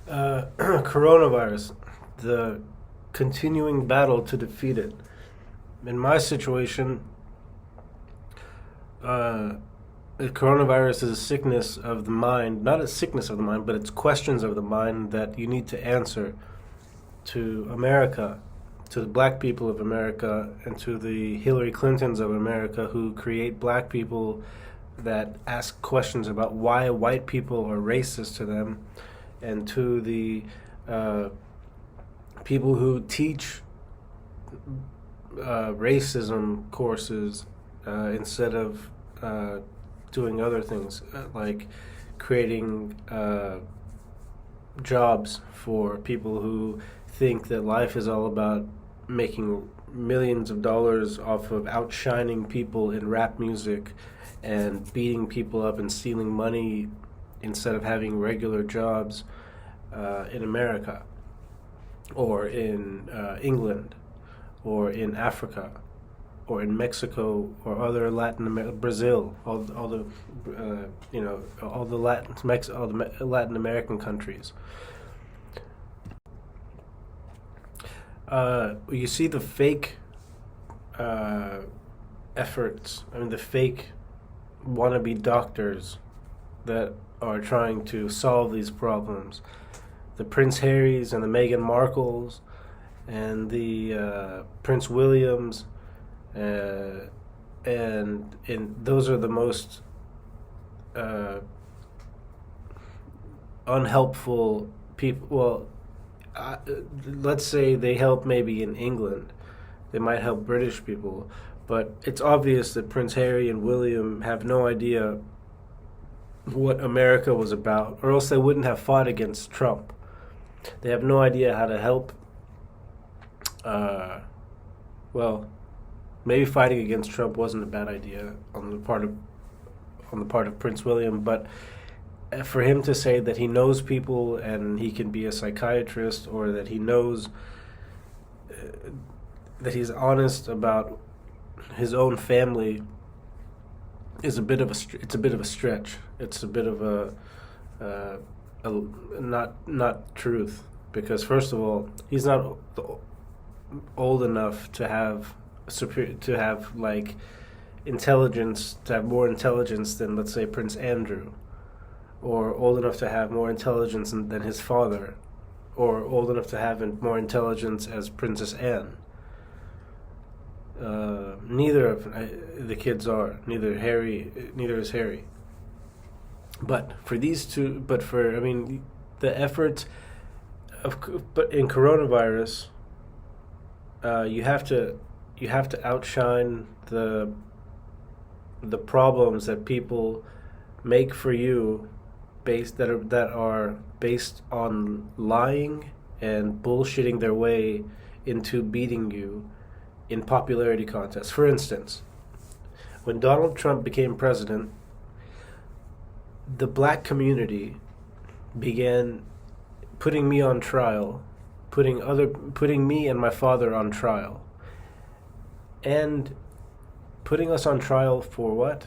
Coronavirus, the continuing battle to defeat it. In my situation, uh, the coronavirus is a sickness of the mind, not a sickness of the mind, but it's questions of the mind that you need to answer to America, to the black people of America, and to the Hillary Clintons of America who create black people that ask questions about why white people are racist to them, and to the uh, people who teach racism courses instead of doing other things like creating jobs for people who think that life is all about making millions of dollars off of outshining people in rap music and beating people up and stealing money instead of having regular jobs in America or in England or in Africa or in Mexico or other Latin America, Brazil, all the all the Latin American countries. You see the fake efforts. I mean, the fake wannabe doctors that are trying to solve these problems. The Prince Harrys and the Meghan Markles and the Prince Williams, and those are the most unhelpful people. Well, let's say they help maybe in England. They might help British people, but it's obvious that Prince Harry and William have no idea what America was about, or else they wouldn't have fought against Trump. They have no idea how to help. Well, maybe fighting against Trump wasn't a bad idea on the part of Prince William, but for him to say that he knows people and he can be a psychiatrist, or that he knows that he's honest about his own family, is a bit of a it's a bit of a stretch. It's a bit of a not truth, because first of all, he's not old enough to have like intelligence, to have more intelligence than, let's say, Prince Andrew, or old enough to have more intelligence than his father, or old enough to have more intelligence as Princess Anne. Neither of the kids are. Neither is Harry. But for these two, I mean, the effort but in coronavirus, you have to outshine the problems that people make for you, that are based on lying and bullshitting their way into beating you in popularity contests. For instance, when Donald Trump became president, the black community began putting me on trial, putting me and my father on trial, and putting us on trial for what?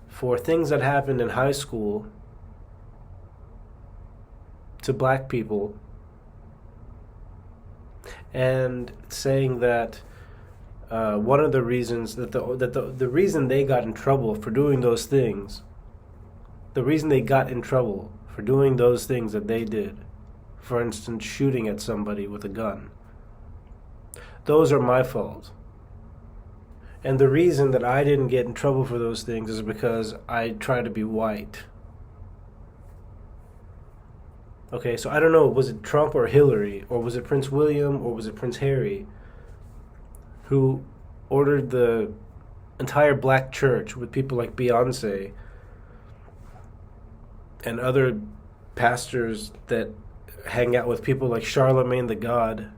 For things that happened in high school to black people, and saying that one of the reasons that the reason they got in trouble for doing those things, the reason they got in trouble for doing those things that they did, for instance, shooting at somebody with a gun, those are my fault. And the reason that I didn't get in trouble for those things is because I try to be white. Okay, so I don't know, was it Trump or Hillary, or was it Prince William, or was it Prince Harry, who ordered the entire black church with people like Beyonce and other pastors that hang out with people like Charlemagne the God,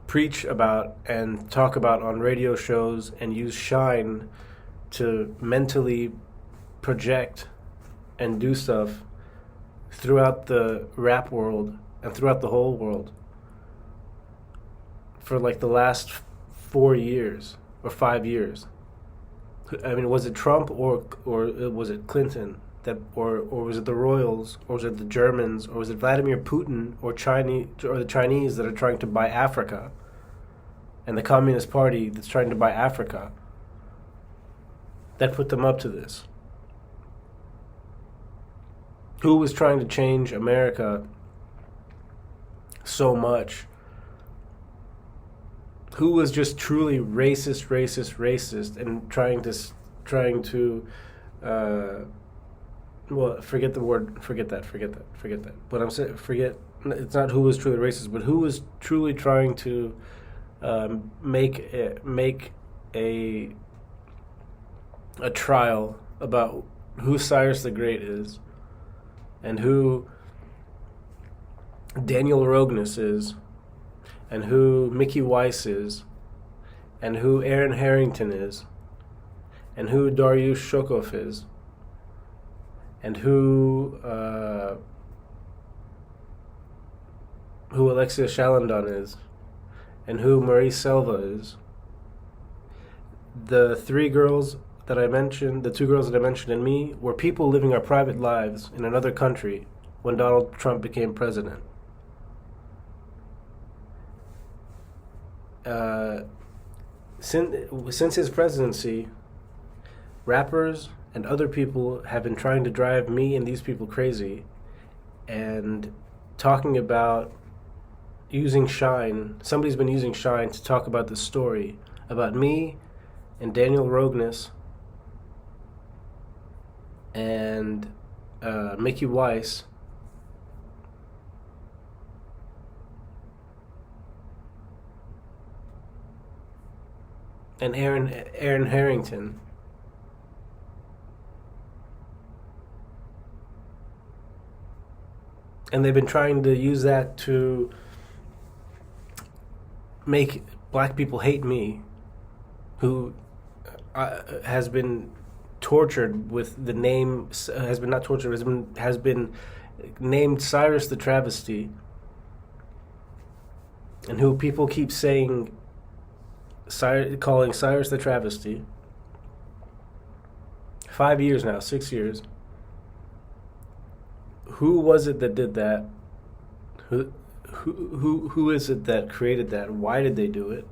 preach about and talk about on radio shows and use Shine to mentally project and do stuff throughout the rap world and throughout the whole world for like the last 4 years or 5 years. I mean, was it Trump or was it Clinton or was it the Royals, or was it the Germans, or was it Vladimir Putin or the Chinese that are trying to buy Africa, and the Communist Party that's trying to buy Africa, that put them up to this? Who was trying to change America so much? Who was just truly racist, and trying to well, forget the word, forget that. But I'm saying, it's not who was truly racist, but who was truly trying to make a trial about who Cyrus the Great is, and who Daniel Rognus is, and who Mickey Weiss is, and who Aaron Harrington is, and who Dariush Shokov is, and who Alexia Shalandon is, and who Marie Selva is. The three girls that I mentioned, the two girls that I mentioned in Me, were people living our private lives in another country when Donald Trump became president. Since his presidency, rappers and other people have been trying to drive me and these people crazy, and talking about using Shine. Somebody's been using Shine to talk about this story about me and Daniel Rognus and Mickey Weiss and Aaron Harrington. And they've been trying to use that to make black people hate me, who has been tortured with the name, has been not tortured, has been named Cyrus the Travesty, and who people keep saying, calling Cyrus the Travesty. 5 years now, 6 years. Who was it that did that? Who is it that created that? Why did they do it?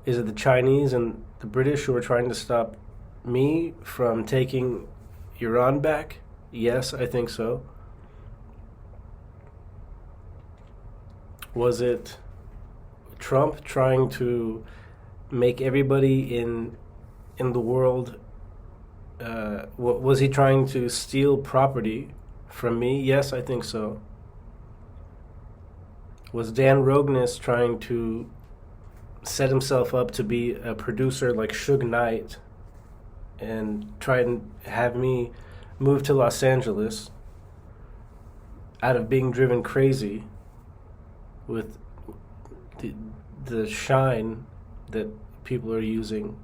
Is it the Chinese and the British who are trying to stop me from taking Iran back? Yes, I think so. Was it Trump trying to make everybody in the world? Was he trying to steal property from me? Yes, I think so. Was Dan Rognus trying to set himself up to be a producer like Suge Knight and try and have me move to Los Angeles out of being driven crazy with the shine that people are using,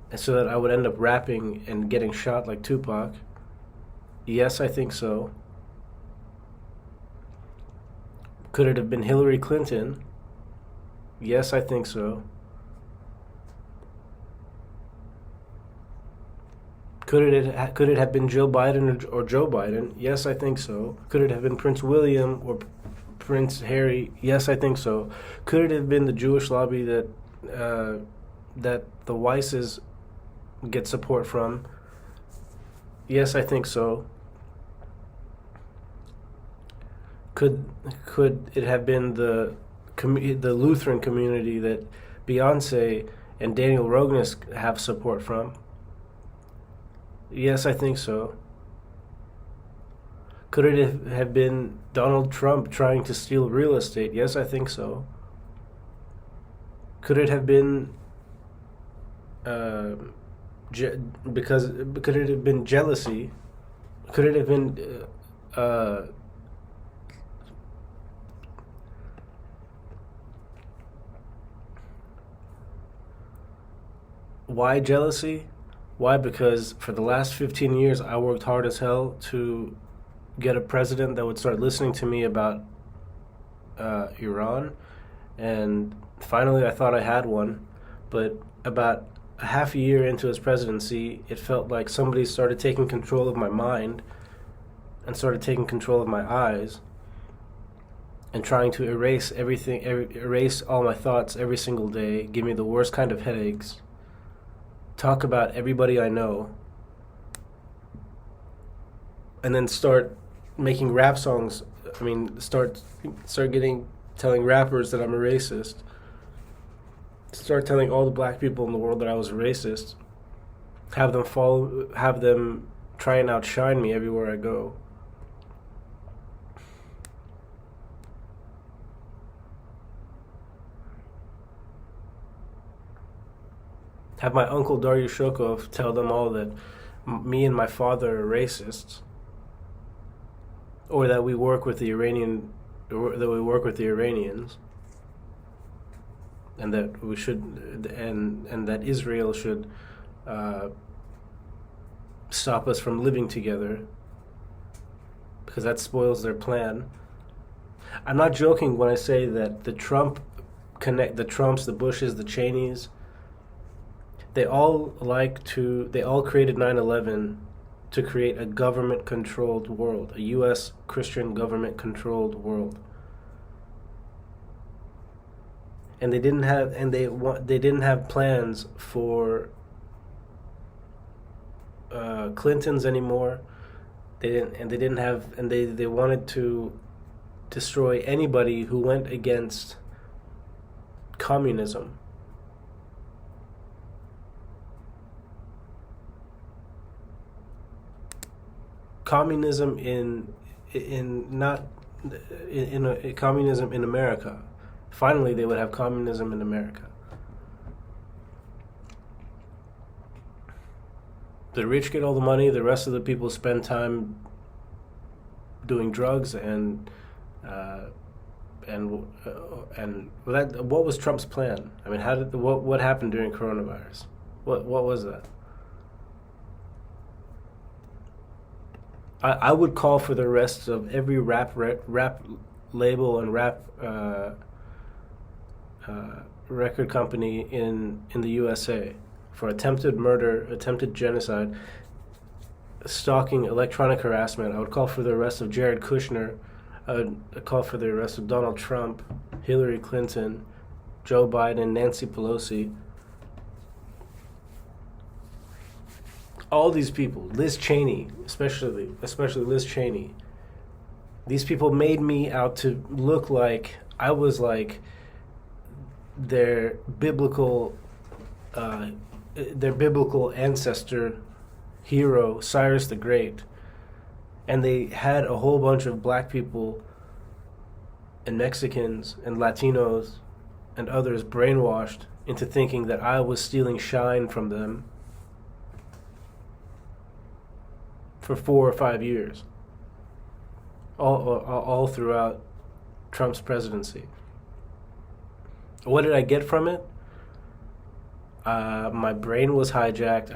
and so that I would end up rapping and getting shot like Tupac? Yes, I think so. Could it have been Hillary Clinton? Yes, I think so. Could it have been Jill Biden or Joe Biden? Yes, I think so. Could it have been Prince William or Prince Harry? Yes, I think so. Could it have been the Jewish lobby that the Weisses get support from? Yes, I think so. Could it have been the Lutheran community that Beyonce and Daniel Rognus have support from? Yes, I think so. Could it have been Donald Trump trying to steal real estate? Yes, I think so. Could it have been could it have been jealousy? Could it have been why jealousy? Why? Because for the last 15 years, I worked hard as hell to get a president that would start listening to me about Iran. And finally, I thought I had one. But about a half a year into his presidency, it felt like somebody started taking control of my mind and started taking control of my eyes and trying to erase everything, erase all my thoughts every single day, give me the worst kind of headaches, talk about everybody I know, and then start making rap songs. I mean, start telling rappers that I'm a racist. Start telling all the black people in the world that I was a racist. Have them try and outshine me everywhere I go. Have my uncle Dario Shokov tell them all that me and my father are racists, or that we work with the Iranians, and that we should, and that Israel should stop us from living together because that spoils their plan. I'm not joking when I say that the Trumps, the Bushes, the Cheneys, they all created 9/11 to create a government-controlled world, a U.S. Christian government-controlled world. And they didn't have plans for Clintons anymore. They wanted to destroy anybody who went against communism. Communism communism in America. Finally, they would have communism in America. The rich get all the money. The rest of the people spend time doing drugs and what was Trump's plan? I mean, what happened during coronavirus? What was that? I would call for the arrests of every rap label and rap record company in the USA for attempted murder, attempted genocide, stalking, electronic harassment. I would call for the arrest of Jared Kushner. I would call for the arrest of Donald Trump, Hillary Clinton, Joe Biden, Nancy Pelosi. All these people, Liz Cheney, especially Liz Cheney. These people made me out to look like I was like their biblical ancestor hero, Cyrus the Great. And they had a whole bunch of black people and Mexicans and Latinos and others brainwashed into thinking that I was stealing shine from them for 4 or 5 years, all throughout Trump's presidency. What did I get from it? My brain was hijacked.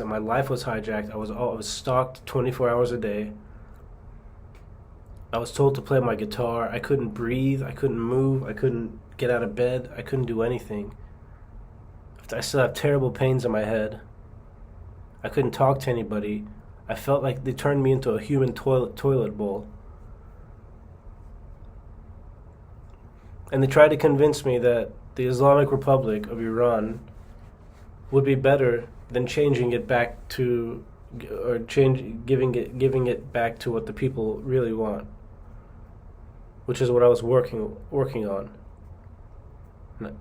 My life was hijacked. I was stalked 24 hours a day. I was told to play my guitar. I couldn't breathe. I couldn't move. I couldn't get out of bed. I couldn't do anything. I still have terrible pains in my head. I couldn't talk to anybody. I felt like they turned me into a human toilet bowl. And they tried to convince me that the Islamic Republic of Iran would be better than changing it back to, giving it back to what the people really want, which is what I was working on. Now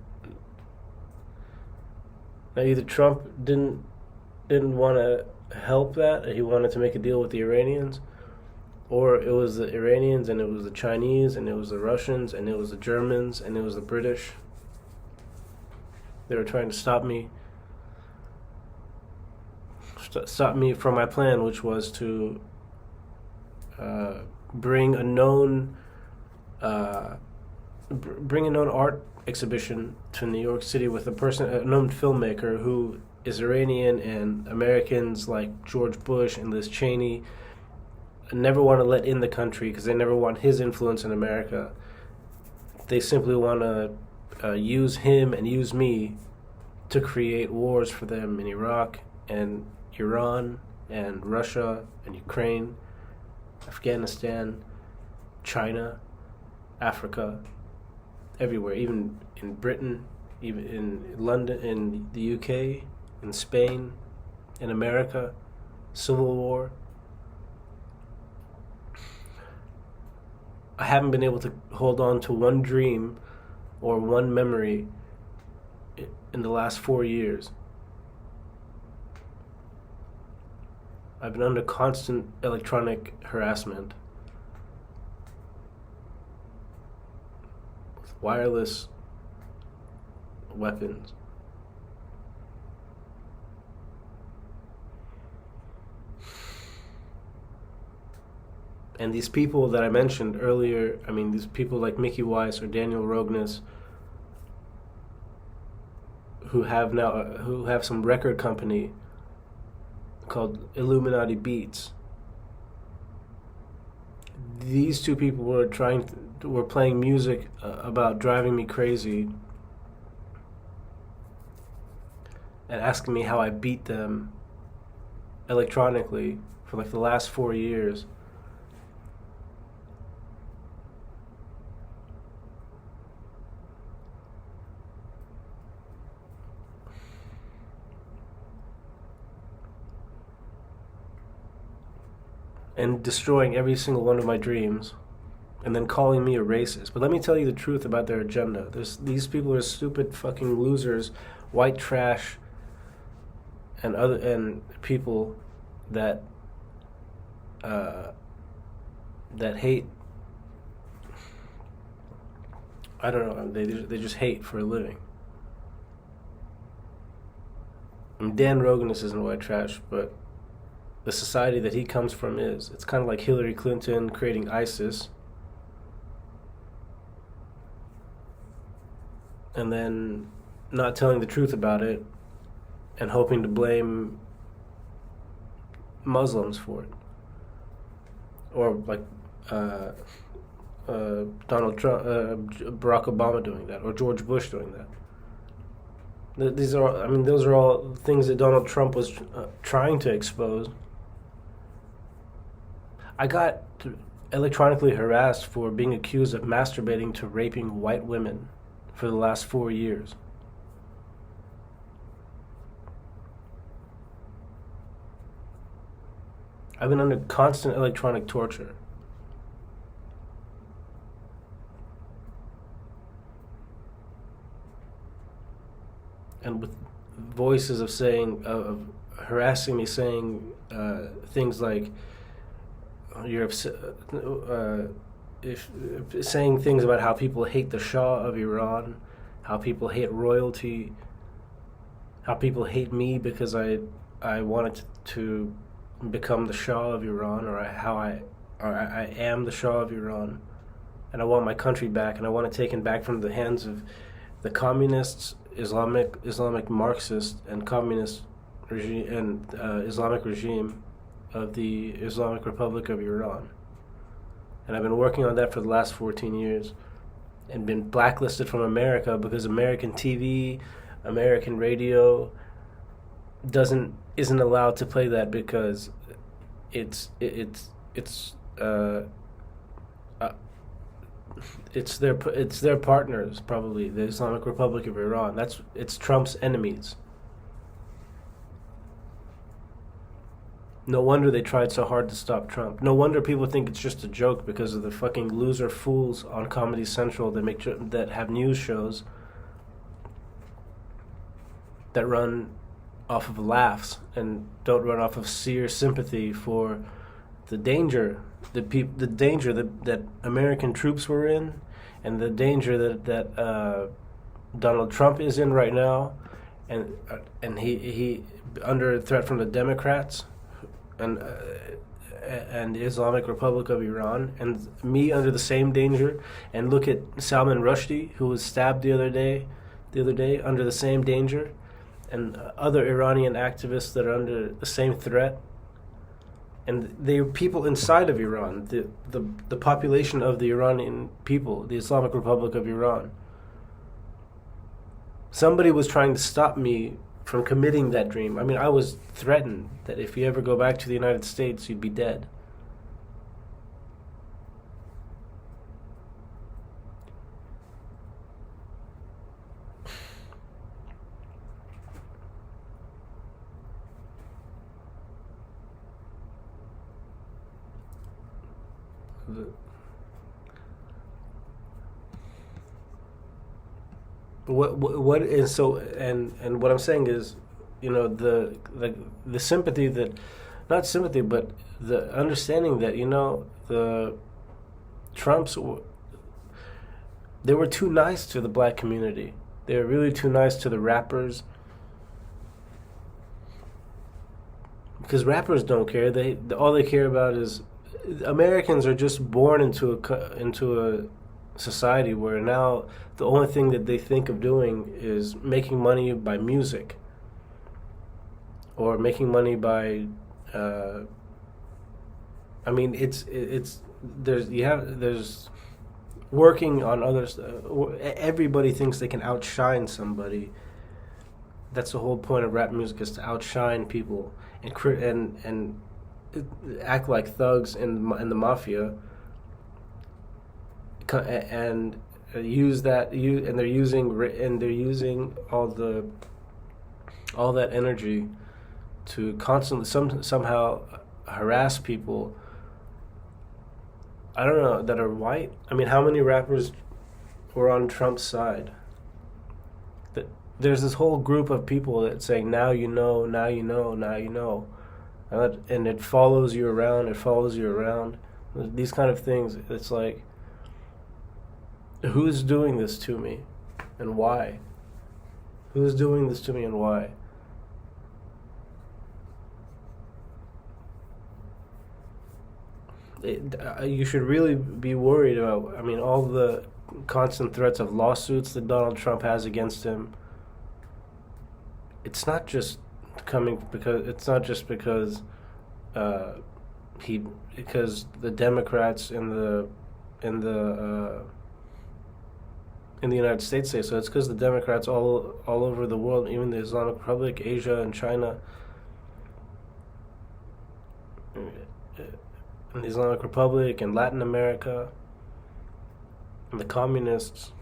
either Trump didn't want to help that, he wanted to make a deal with the Iranians, or it was the Iranians and it was the Chinese and it was the Russians and it was the Germans and it was the British. They were trying to stop me from my plan, which was to bring a known art exhibition to New York City with a known filmmaker who is Iranian, and Americans like George Bush and Liz Cheney never want to let in the country because they never want his influence in America. They simply want to use him and use me to create wars for them in Iraq and Iran and Russia and Ukraine, Afghanistan, China, Africa, everywhere, even in Britain, even in London, in the UK, in Spain, in America, Civil War. I haven't been able to hold on to one dream or one memory in the last 4 years. I've been under constant electronic harassment with wireless weapons. And these people that I mentioned earlier, I mean, these people like Mickey Weiss or Daniel Rogness, who have some record company called Illuminati Beats. These two people were playing music about driving me crazy and asking me how I beat them electronically for like the last 4 years. And destroying every single one of my dreams, and then calling me a racist. But let me tell you the truth about their agenda. These people are stupid fucking losers, white trash, and people that that hate. I don't know. They just hate for a living. And Dan Rogness isn't white trash, but the society that he comes from is. It's kind of like Hillary Clinton creating ISIS and then not telling the truth about it and hoping to blame Muslims for it. Or like Donald Trump, Barack Obama doing that, or George Bush doing that. Those are all things that Donald Trump was trying to expose. I got electronically harassed for being accused of masturbating to raping white women for the last 4 years. I've been under constant electronic torture. And with voices of harassing me, saying things like, you're upset, saying things about how people hate the Shah of Iran, how people hate royalty, how people hate me because I wanted to become the Shah of Iran, or I am the Shah of Iran, and I want my country back, and I want it taken back from the hands of the communists, Islamic Marxist, and communist regime and Islamic regime of the Islamic Republic of Iran. And I've been working on that for the last 14 years and been blacklisted from America because American TV, American radio isn't allowed to play that because it's their partners, probably the Islamic Republic of Iran. It's Trump's enemies. No wonder they tried so hard to stop Trump. No wonder people think it's just a joke because of the fucking loser fools on Comedy Central that have news shows that run off of laughs and don't run off of sheer sympathy for the danger, the danger that American troops were in, and the danger that Donald Trump is in right now, and he under threat from the Democrats and the Islamic Republic of Iran, and me under the same danger. And look at Salman Rushdie, who was stabbed the other day under the same danger, and other Iranian activists that are under the same threat. And they are people inside of Iran, the population of the Iranian people, the Islamic Republic of Iran. Somebody was trying to stop me from committing that dream. I mean, I was threatened that if you ever go back to the United States, you'd be dead. What is so and what I'm saying is, the sympathy that, not sympathy, but the understanding that the Trumps, they were too nice to the black community. They were really too nice to the rappers, because rappers don't care. They all they care about is, Americans are just born into a society where now the only thing that they think of doing is making money by music, or making money by I mean, it's there's working on others. Everybody thinks they can outshine somebody. That's the whole point of rap music, is to outshine people and act like thugs in the mafia, and use that and they're using all that energy to constantly somehow harass people. I don't know, that are white. I mean, how many rappers were on Trump's side? There's this whole group of people that saying, now you know, now you know, now you know, and it follows you around. It follows you around. These kind of things. It's like, who's doing this to me, and why? Who's doing this to me, and why? You should really be worried about. I mean, all the constant threats of lawsuits that Donald Trump has against him. It's not just because because the Democrats in the United States say so. It's because the Democrats all over the world, even the Islamic Republic, Asia, and China, and the Islamic Republic, and Latin America, and the communists.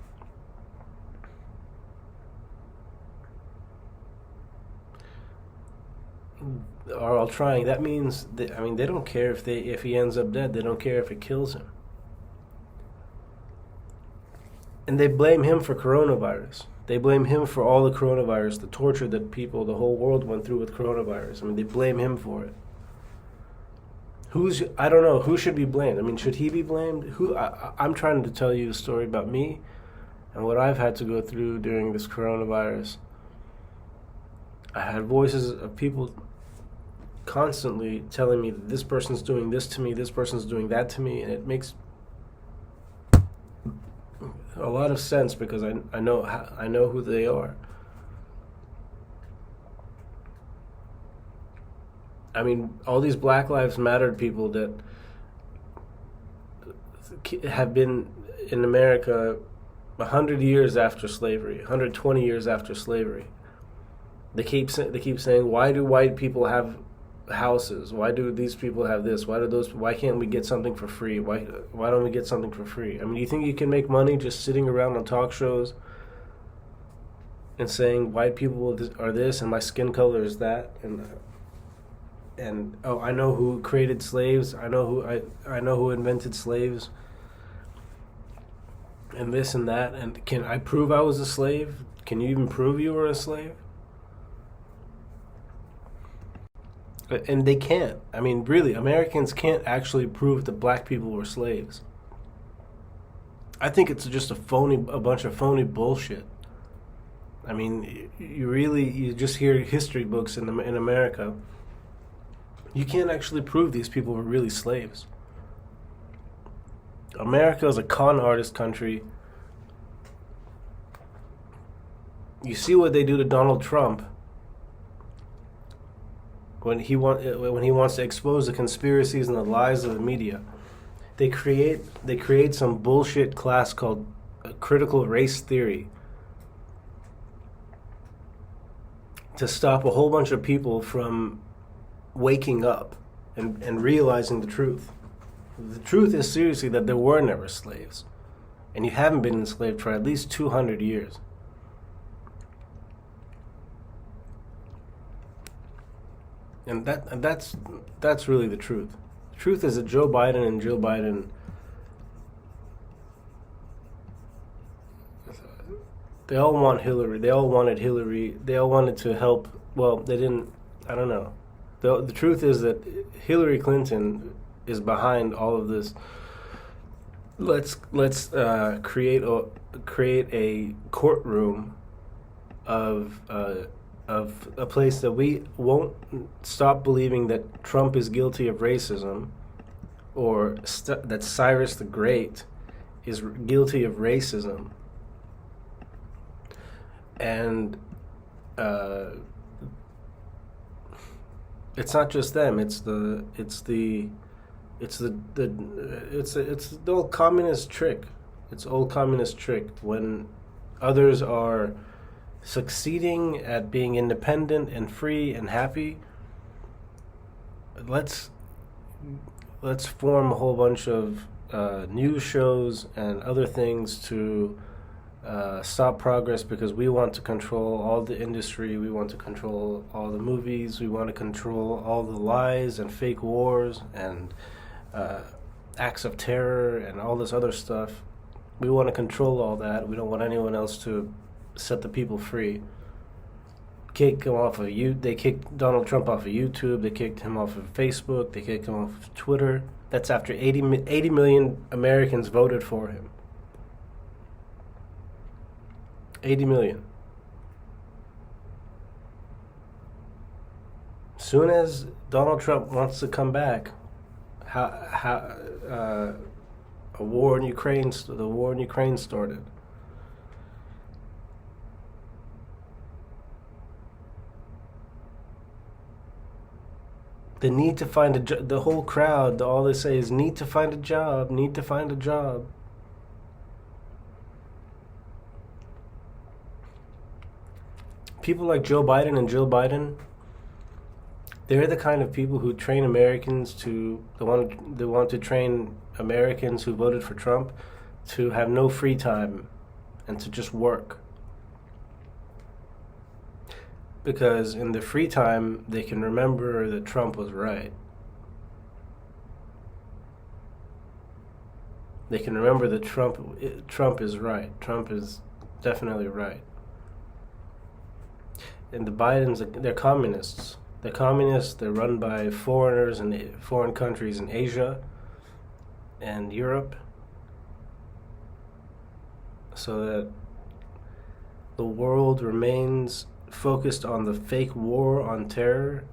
Are all trying. That means I mean, they don't care if he ends up dead. They don't care if it kills him. And they blame him for coronavirus. They blame him for all the coronavirus, the torture that the whole world went through with coronavirus. I mean, they blame him for it. I don't know, who should be blamed? I mean, should he be blamed? I'm trying to tell you a story about me and what I've had to go through during this coronavirus. I had voices of people constantly telling me that this person's doing this to me, this person's doing that to me, and it makes a lot of sense because I know who they are. I mean, all these Black Lives Matter people that have been in America 100 years after slavery, 120 years after slavery. They keep saying, why do white people have houses? Why do these people have this? Why can't we get something for free? Why don't we get something for free? I mean, you think you can make money just sitting around on talk shows and saying white people are this and my skin color is that, and oh, I know who created slaves. I know who invented slaves, and this and that. And can I prove I was a slave? Can you even prove you were a slave? And they can't. I mean, really, Americans can't actually prove that black people were slaves. I think it's just a bunch of phony bullshit. I mean, you just hear history books in America. You can't actually prove these people were really slaves. America is a con artist country. You see what they do to Donald Trump when he wants to expose the conspiracies and the lies of the media. They create some bullshit class called critical race theory. to stop a whole bunch of people from waking up and realizing the truth. The truth is seriously that there were never slaves, and you haven't been enslaved for at least 200 years. And that's really the truth. The truth is that Joe Biden, they all want Hillary. They all wanted Hillary. They all wanted to help. Well, they didn't. I don't know. The truth is that Hillary Clinton is behind all of this. Let's create a courtroom of a place that we won't stop believing that Trump is guilty of racism, or that Cyrus the Great is guilty of racism, and it's not just them. It's the old communist trick. It's old communist trick when others are succeeding at being independent and free and happy. Let's form a whole bunch of news shows and other things to stop progress, because we want to control all the industry, we want to control all the movies, we want to control all the lies and fake wars and acts of terror and all this other stuff. We want to control all that. We don't want anyone else to set the people free. Kick him off of They kicked Donald Trump off of YouTube. They kicked him off of Facebook. They kicked him off of Twitter. That's after 80 million Americans voted for him. 80 million. Soon as Donald Trump wants to come back, the war in Ukraine started. The need to find a job. The whole crowd, all they say is need to find a job. Need to find a job. People like Joe Biden and Jill Biden, they're the kind of people who train Americans to, they want to train Americans who voted for Trump to have no free time and to just work. Because in the free time, they can remember that Trump was right. They can remember that Trump is right. Trump is definitely right. And the Bidens, they're communists. They're communists. They're run by foreigners and foreign countries in Asia and Europe, so that the world remains focused on the fake war on terror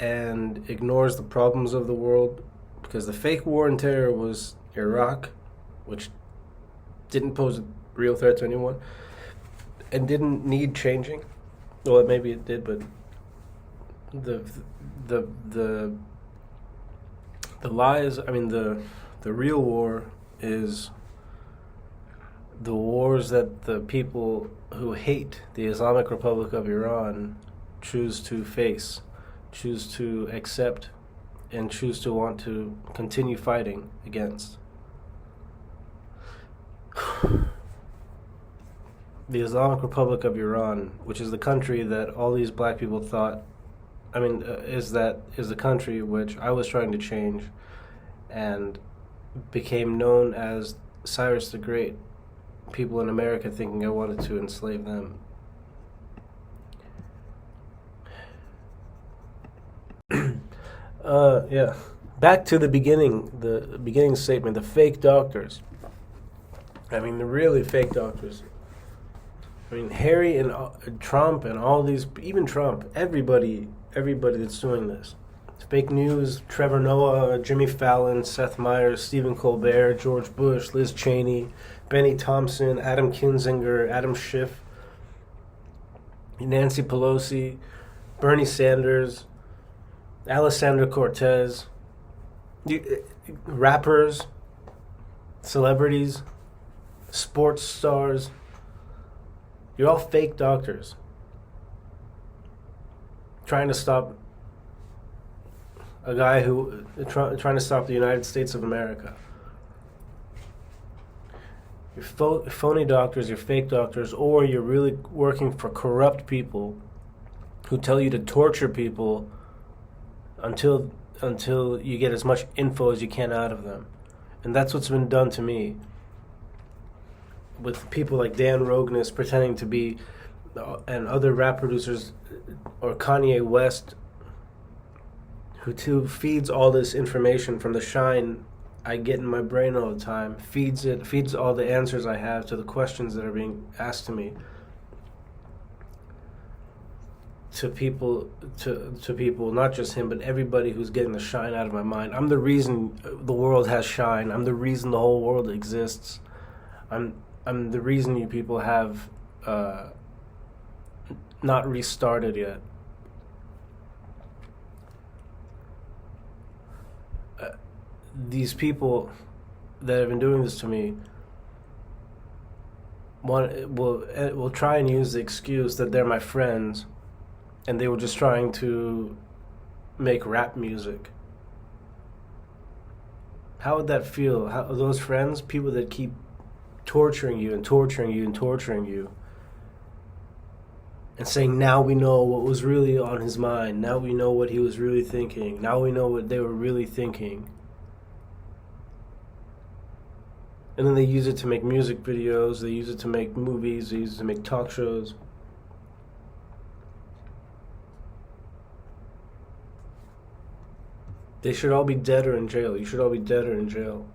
and ignores the problems of the world, because the fake war on terror was Iraq, which didn't pose a real threat to anyone and didn't need changing. Well, maybe it did, but the lies, I mean the real war is the wars that the people who hate the Islamic Republic of Iran choose to face, choose to accept, and choose to want to continue fighting against. The Islamic Republic of Iran, which is the country that all these black people thought, is the country which I was trying to change and became known as Cyrus the Great. People in America thinking I wanted to enslave them. Yeah. Back to the beginning statement, the fake doctors. The really fake doctors. Harry and Trump and all these, even Trump, everybody that's doing this. It's fake news. Trevor Noah, Jimmy Fallon, Seth Meyers, Stephen Colbert, George Bush, Liz Cheney, Benny Thompson, Adam Kinzinger, Adam Schiff, Nancy Pelosi, Bernie Sanders, Alessandra Cortez, rappers, celebrities, sports stars, You're all fake doctors trying to stop a guy who trying to stop the United States of America. You're phony doctors, you're fake doctors, or you're really working for corrupt people who tell you to torture people until you get as much info as you can out of them. And that's what's been done to me with people like Dan Rognus pretending to be, and other rap producers, or Kanye West, who feeds all this information from the shine I get in my brain all the time, feeds all the answers I have to the questions that are being asked to me, to people, not just him, but everybody who's getting the shine out of my mind. I'm the reason the world has shine. I'm the reason the whole world exists. I'm the reason you people have not restarted yet. These people that have been doing this to me will try and use the excuse that they're my friends and they were just trying to make rap music. How would that feel? How those friends, people that keep torturing you and torturing you and torturing you, and saying, now we know what was really on his mind, now we know what he was really thinking, now we know what they were really thinking. And then they use it to make music videos, they use it to make movies, they use it to make talk shows. They should all be dead or in jail. You should all be dead or in jail.